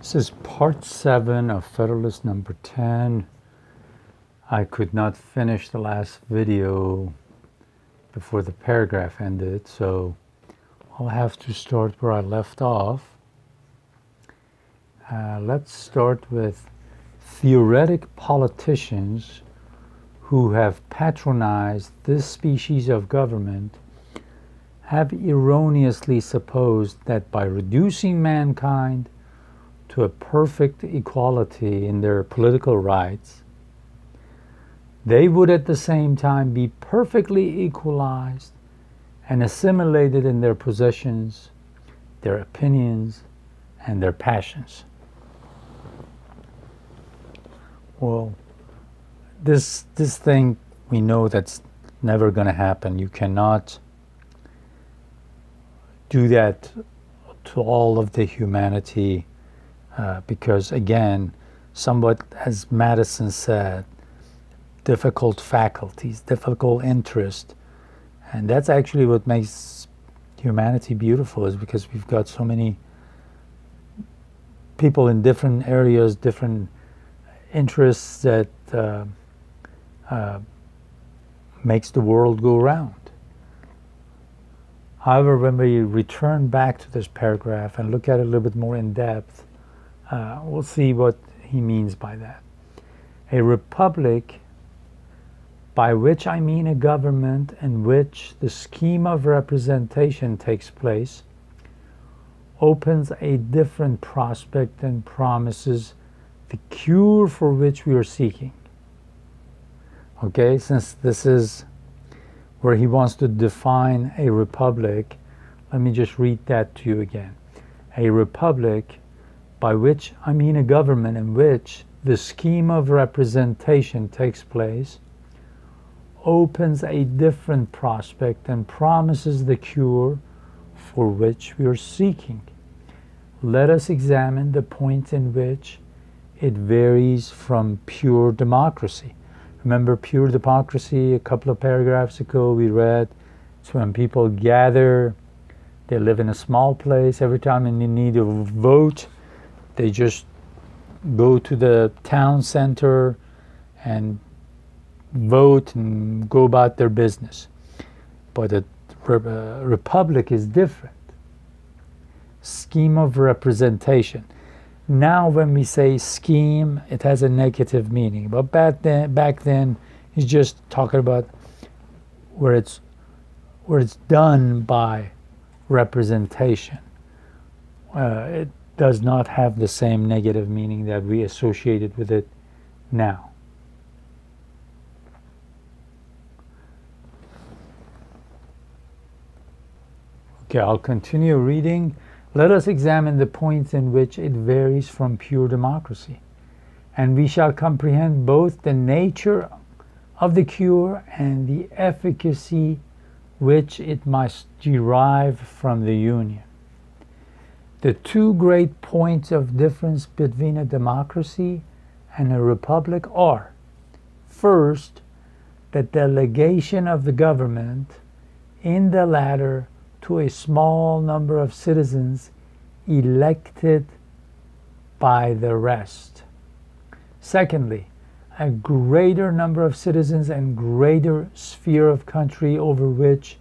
This is part 7 of Federalist number 10. I could not finish the last video before the paragraph ended, so I'll have to start where I left off. Let's start with theoretic politicians who have patronized this species of government have erroneously supposed that by reducing mankind to a perfect equality in their political rights, they would at the same time be perfectly equalized and assimilated in their possessions, their opinions, and their passions. Well, this thing, we know that's never going to happen. You cannot do that to all of the humanity because, again, somewhat, as Madison said, difficult faculties, difficult interest. And that's actually what makes humanity beautiful, is because we've got so many people in different areas, different interests that makes the world go round. However, when we return back to this paragraph and look at it a little bit more in depth, we'll see what he means by that. A republic, by which I mean a government in which the scheme of representation takes place, opens a different prospect and promises the cure for which we are seeking. Okay, since this is where he wants to define a republic, let me just read that to you again. A republic, by which I mean a government in which the scheme of representation takes place, opens a different prospect and promises the cure for which we are seeking. Let us examine the point in which it varies from pure democracy. Remember pure democracy, a couple of paragraphs ago we read, it's when people gather, they live in a small place, every time they need a vote, they just go to the town center and vote and go about their business. But a republic is different. Scheme of representation. Now when we say scheme, it has a negative meaning. But back then he's just talking about where it's done by representation. It does not have the same negative meaning that we associated with it now. Okay, I'll continue reading. Let us examine the points in which it varies from pure democracy, and we shall comprehend both the nature of the cure and the efficacy which it must derive from the union. The two great points of difference between a democracy and a republic are, first, the delegation of the government in the latter to a small number of citizens elected by the rest. Secondly, a greater number of citizens and greater sphere of country over which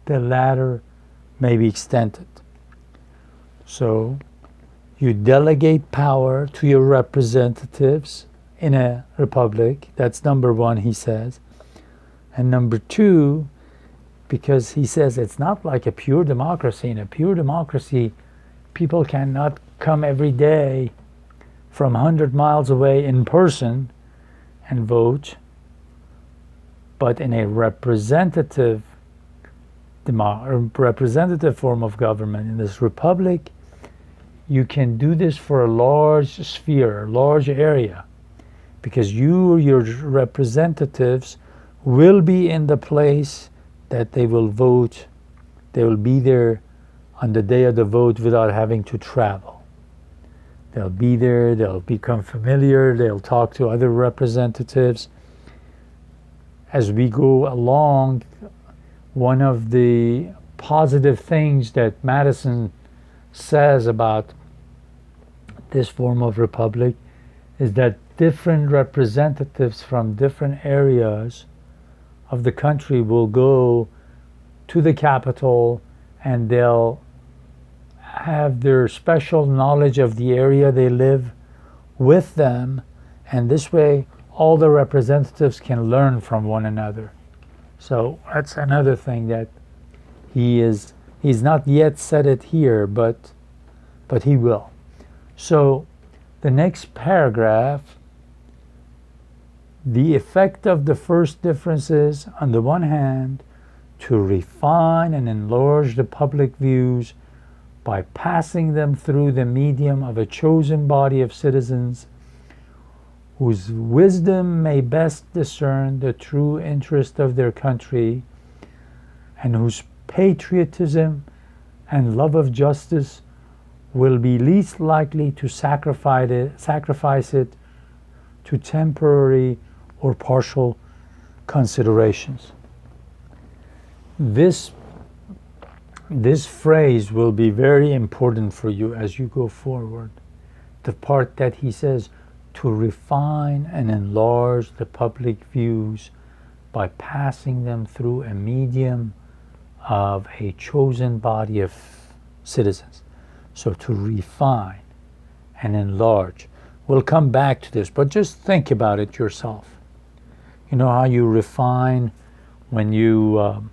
the latter may be extended. So, you delegate power to your representatives in a republic. That's number one, he says. And number two, because he says it's not like a pure democracy. In a pure democracy, people cannot come every day from 100 miles away in person and vote. But in a representative form of government, in this republic, you can do this for a large sphere, a large area, because you or your representatives will be in the place that they will vote. They will be there on the day of the vote without having to travel. They'll be there, they'll become familiar, they'll talk to other representatives. As we go along, one of the positive things that Madison says about this form of republic is that different representatives from different areas of the country will go to the capital, and they'll have their special knowledge of the area they live with them, and this way all the representatives can learn from one another. So that's another thing that he's not yet said it here, but he will. So the next paragraph, the effect of the first difference is, on the one hand, to refine and enlarge the public views by passing them through the medium of a chosen body of citizens whose wisdom may best discern the true interest of their country, and whose patriotism and love of justice will be least likely to sacrifice it to temporary or partial considerations. This phrase will be very important for you as you go forward. The part that he says, to refine and enlarge the public views by passing them through a medium of a chosen body of citizens. So to refine and enlarge. We'll come back to this, but just think about it yourself. You know how you refine when you